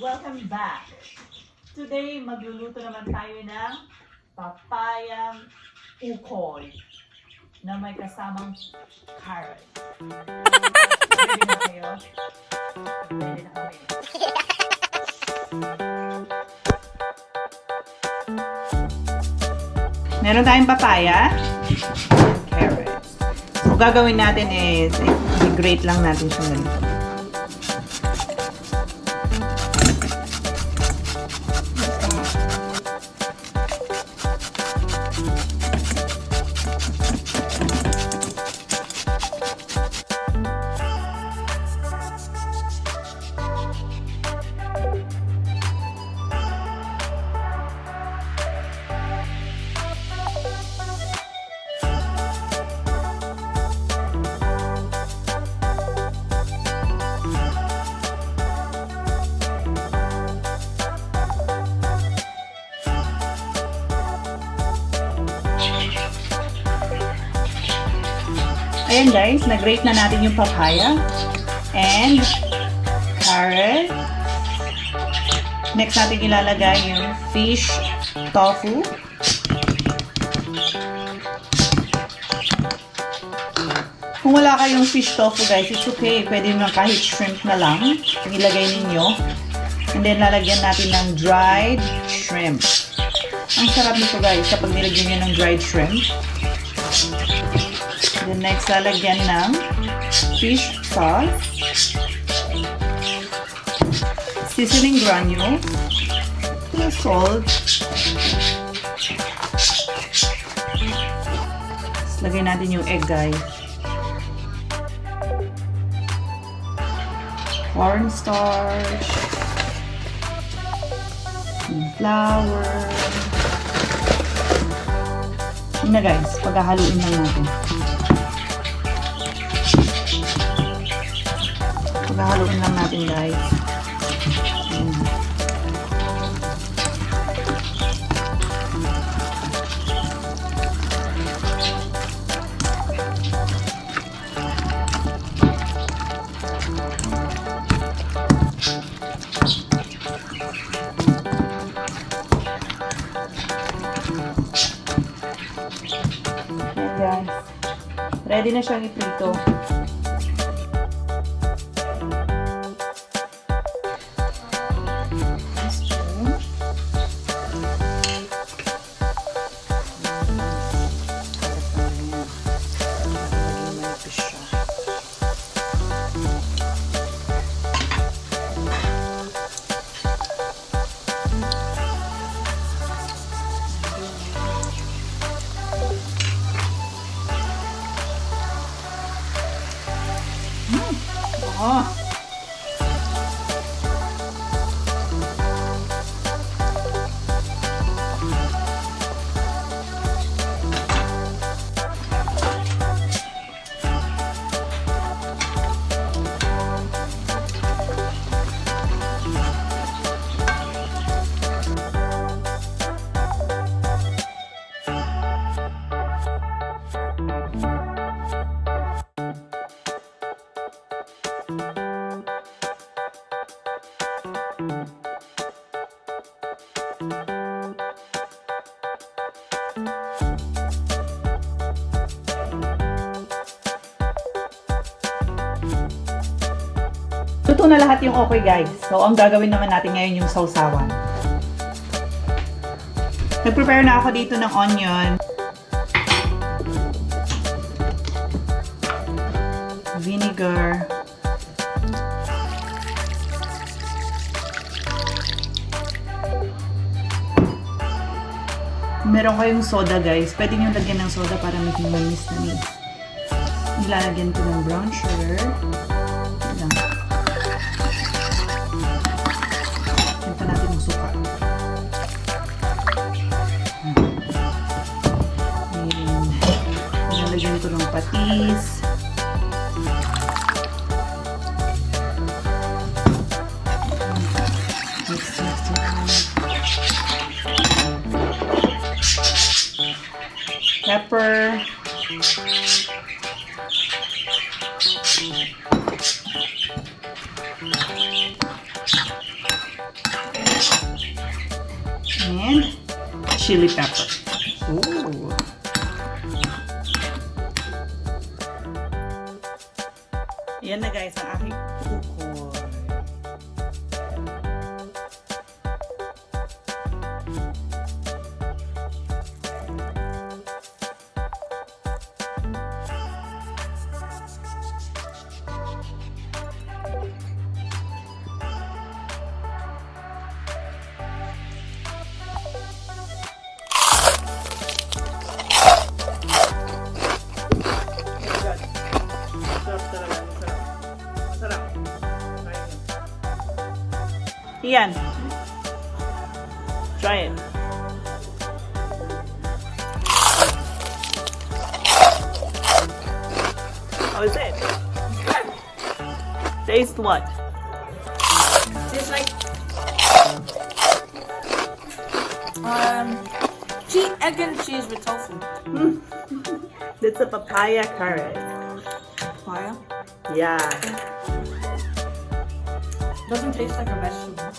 Welcome back! Today, magluluto naman tayo ng papayang ukoy na may kasamang carrot. Ready na kayo? Ready na kami. Meron tayong papaya, carrot. So, gagawin natin is, i-grate lang natin siya ganito. Ayan guys, nag-grate na natin yung papaya and carrot. Next natin ilalagay yung fish tofu. Kung wala kayong fish tofu guys, it's okay. Pwede naman kahit shrimp na lang ilagay ninyo. And then lalagyan natin ng dried shrimp. Ang sarap nito guys kapag nilagyan nyo ng dried shrimp. Then next, lalagyan ng fish sauce, seasoning granule, salt, lagyan natin yung egg guys, cornstarch, flour. Yun na guys, paghahaluin lang natin. Paghahaluin lang natin guys. Ayan guys. Ready na siyang iprito. Oh. Luto na lahat yung okoy guys. So, ang gagawin naman natin ngayon yung sausawan. Nag-prepare na ako dito ng onion, vinegar, meron kayong soda guys. Pwede nyo lagyan ng soda para maging manis-manis. Nilalagyan ko ng brown sugar. Lagyan ko ng patis. Mix. Pepper. and chili pepper. Ooh. Yan na guys, ang aking ukoy. Ian, try it. How is it? Taste what? It's like egg and cheese with tofu. It's a papaya curry. Papaya? Yeah. Doesn't taste like a vegetable.